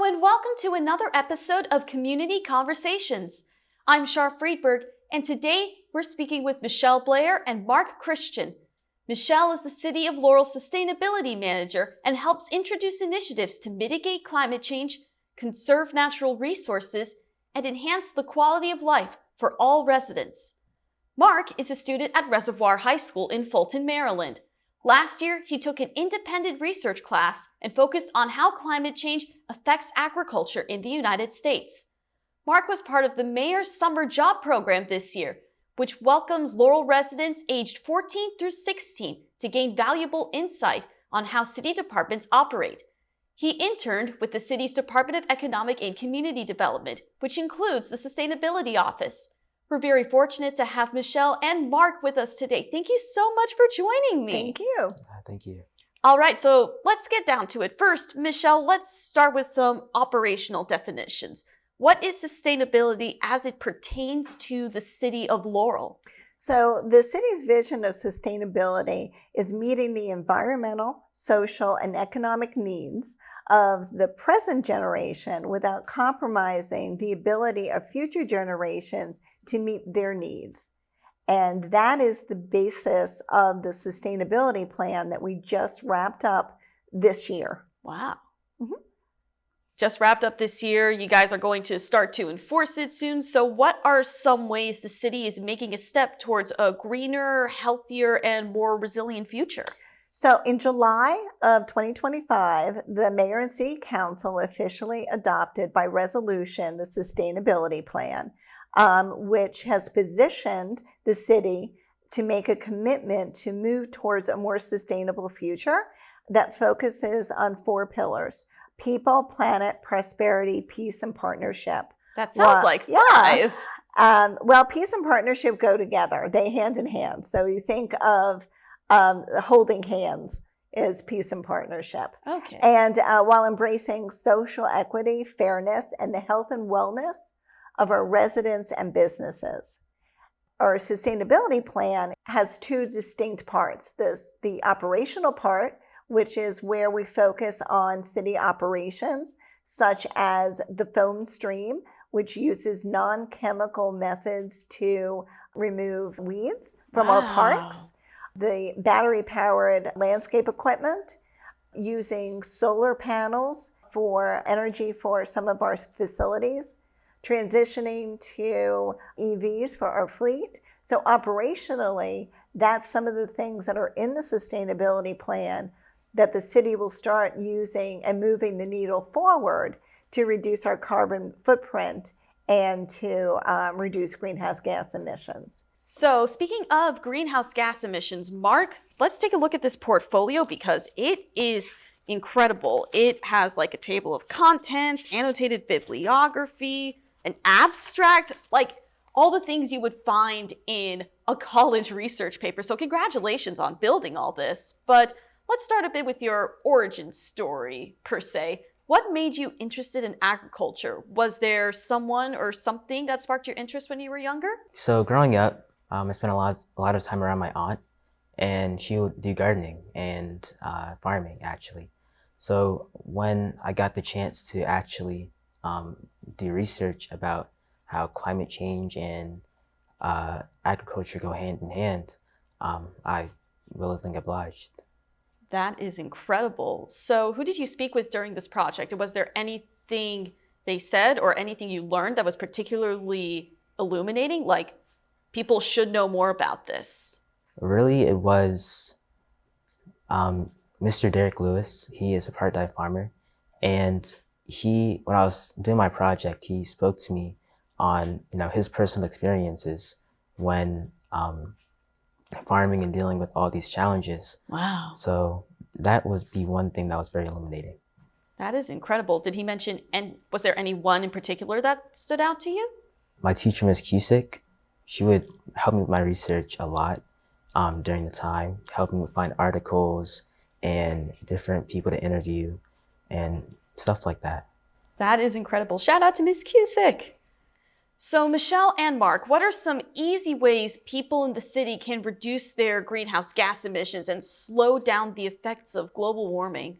Hello and welcome to another episode of Community Conversations. I'm Char Freedberg, and today we're speaking with Michele Blair and Mark Christian. Michele is the City of Laurel Sustainability Manager and helps introduce initiatives to mitigate climate change, conserve natural resources, and enhance the quality of life for all residents. Mark is a student at Reservoir High School in Fulton, Maryland. Last year, he took an independent research class and focused on how climate change affects agriculture in the United States. Mark was part of the Mayor's Summer Job Program this year, which welcomes Laurel residents aged 14 through 16 to gain valuable insight on how city departments operate. He interned with the city's Department of Economic and Community Development, which includes the Sustainability Office. We're very fortunate to have Michele and Mark with us today. Thank you so much for joining me. Thank you. Thank you. All right, so let's get down to it. First, Michele, let's start with some operational definitions. What is sustainability as it pertains to the City of Laurel? So the city's vision of sustainability is meeting the environmental, social, and economic needs of the present generation without compromising the ability of future generations to meet their needs. And that is the basis of the sustainability plan that we just wrapped up this year. Wow. Just wrapped up this year. You guys are going to start to enforce it soon. So what are some ways the city is making a step towards a greener, healthier, and more resilient future? So in July of 2025, the Mayor and City Council officially adopted by resolution the sustainability plan, which has positioned the city to make a commitment to move towards a more sustainable future that focuses on 4 pillars: people, planet, prosperity, peace, and partnership. That sounds like 5. Yeah. Well, peace and partnership go together. They hand in hand. So you think of holding hands is peace and partnership. Okay. And while embracing social equity, fairness, and the health and wellness of our residents and businesses. Our sustainability plan has 2 distinct parts. The operational part, which is where we focus on city operations, such as the foam stream, which uses non-chemical methods to remove weeds from our parks. The battery-powered landscape equipment, using solar panels for energy for some of our facilities, transitioning to EVs for our fleet. So operationally, that's some of the things that are in the sustainability plan that the city will start using and moving the needle forward to reduce our carbon footprint and to reduce greenhouse gas emissions. So speaking of greenhouse gas emissions, Mark, let's take a look at this portfolio because it is incredible. It has like a table of contents, annotated bibliography, an abstract, like all the things you would find in a college research paper. So congratulations on building all this. But let's start a bit with your origin story, per se. What made you interested in agriculture? Was there someone or something that sparked your interest when you were younger? So growing up, I spent a lot of time around my aunt, and she would do gardening and farming, actually. So when I got the chance to actually do research about how climate change and agriculture go hand in hand, I willingly obliged. That is incredible. So who did you speak with during this project? Was there anything they said or anything you learned that was particularly illuminating? Like, people should know more about this. Really, it was Mr. Derek Lewis. He is a part-time farmer. And when I was doing my project, he spoke to me on his personal experiences when farming and dealing with all these challenges. Wow. So that was the one thing that was very illuminating. That is incredible. Did he mention, and was there any one in particular that stood out to you? My teacher, Ms. Cusick, she would help me with my research a lot during the time, helping me find articles and different people to interview and stuff like that. That is incredible. Shout out to Ms. Cusick. So Michele and Mark, what are some easy ways people in the city can reduce their greenhouse gas emissions and slow down the effects of global warming?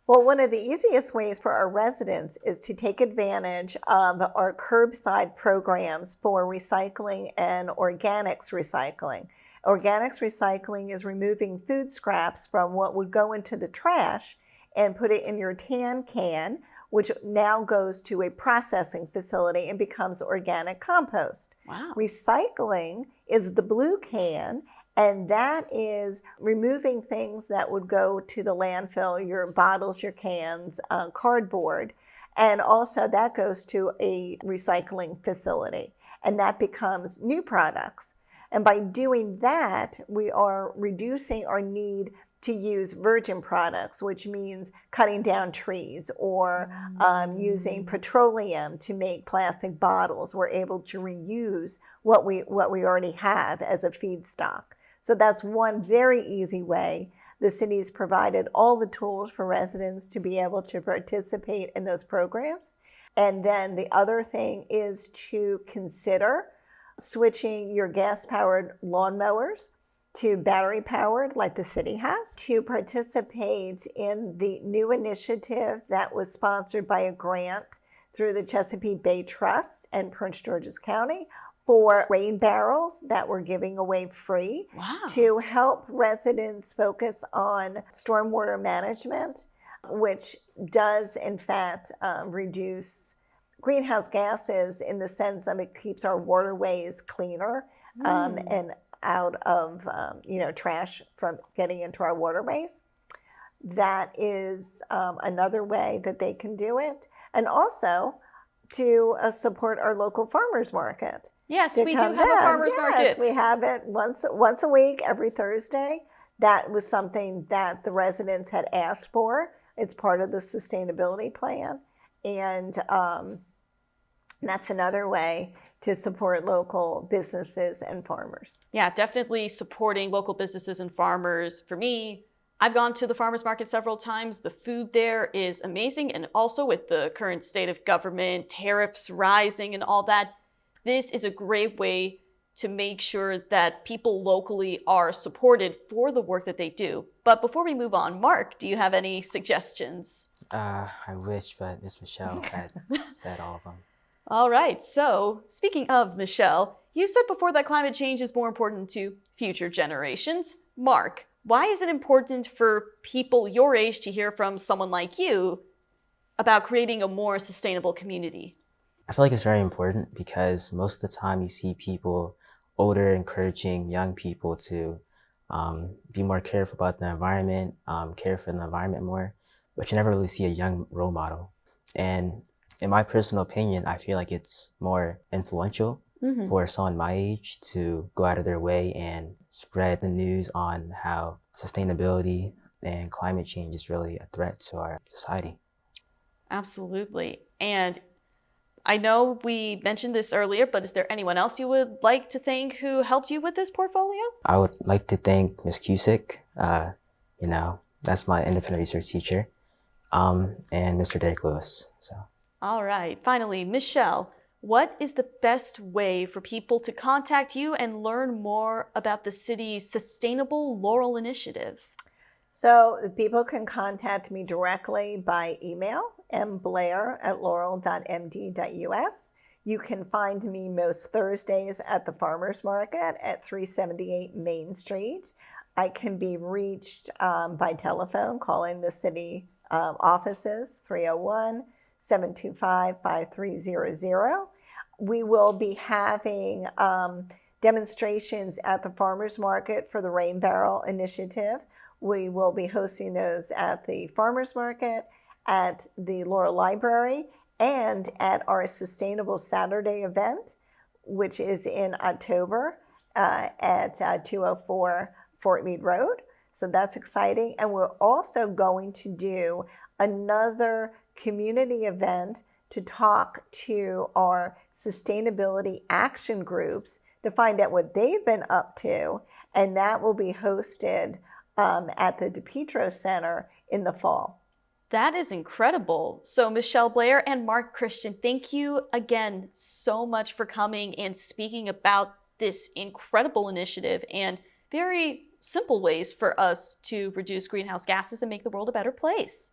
Well, one of the easiest ways for our residents is to take advantage of our curbside programs for recycling and organics recycling. Organics recycling is removing food scraps from what would go into the trash and put it in your tan can, which now goes to a processing facility and becomes organic compost. Wow. Recycling is the blue can, and that is removing things that would go to the landfill, your bottles, your cans, cardboard. And also that goes to a recycling facility, and that becomes new products. And by doing that, we are reducing our need to use virgin products, which means cutting down trees or using petroleum to make plastic bottles. We're able to reuse what we already have as a feedstock. So that's one very easy way. The city's provided all the tools for residents to be able to participate in those programs. And then the other thing is to consider switching your gas-powered lawnmowers to battery-powered like the city has, to participate in the new initiative that was sponsored by a grant through the Chesapeake Bay Trust and Prince George's County for rain barrels that we're giving away free. Wow. To help residents focus on stormwater management, which does in fact reduce greenhouse gases in the sense that it keeps our waterways cleaner and out of trash from getting into our waterways. That is another way that they can do it. And also to support our local farmers market. Yes, we do have a farmers market. We have it once a week, every Thursday. That was something that the residents had asked for. It's part of the sustainability plan. And that's another way to support local businesses and farmers. Yeah, definitely supporting local businesses and farmers. For me, I've gone to the farmers market several times. The food there is amazing. And also with the current state of government, tariffs rising and all that, this is a great way to make sure that people locally are supported for the work that they do. But before we move on, Mark, do you have any suggestions? I wish, but Miss Michele had said all of them. All right, so speaking of Michele, you said before that climate change is more important to future generations. Mark, why is it important for people your age to hear from someone like you about creating a more sustainable community? I feel like it's very important because most of the time you see people older encouraging young people to be more careful about the environment, care for the environment more, but you never really see a young role model. And in my personal opinion, I feel like it's more influential for someone my age to go out of their way and spread the news on how sustainability and climate change is really a threat to our society. Absolutely. And I know we mentioned this earlier, but is there anyone else you would like to thank who helped you with this portfolio? I would like to thank Ms. Cusick, that's my independent research teacher, and Mr. Derek Lewis. So. All right. Finally, Michele, what is the best way for people to contact you and learn more about the city's Sustainable Laurel initiative? So people can contact me directly by email, mblair@laurel.md.us. You can find me most Thursdays at the Farmers Market at 378 Main Street. I can be reached by telephone, calling the city offices, 301-725-5300. We will be having demonstrations at the Farmers Market for the Rain Barrel Initiative. We will be hosting those at the Farmers Market, at the Laurel Library, and at our Sustainable Saturday event, which is in October at 204 Fort Meade Road. So that's exciting. And we're also going to do another community event to talk to our sustainability action groups to find out what they've been up to. And that will be hosted at the DePietro Center in the fall. That is incredible. So Michele Blair and Mark Christian, thank you again so much for coming and speaking about this incredible initiative and very simple ways for us to reduce greenhouse gases and make the world a better place.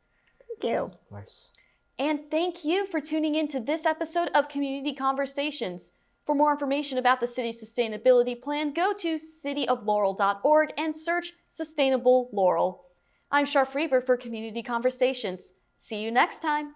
Thank you. Of course. And thank you for tuning in to this episode of Community Conversations. For more information about the city's sustainability plan, go to cityoflaurel.org and search Sustainable Laurel. I'm Char Freedberg for Community Conversations. See you next time.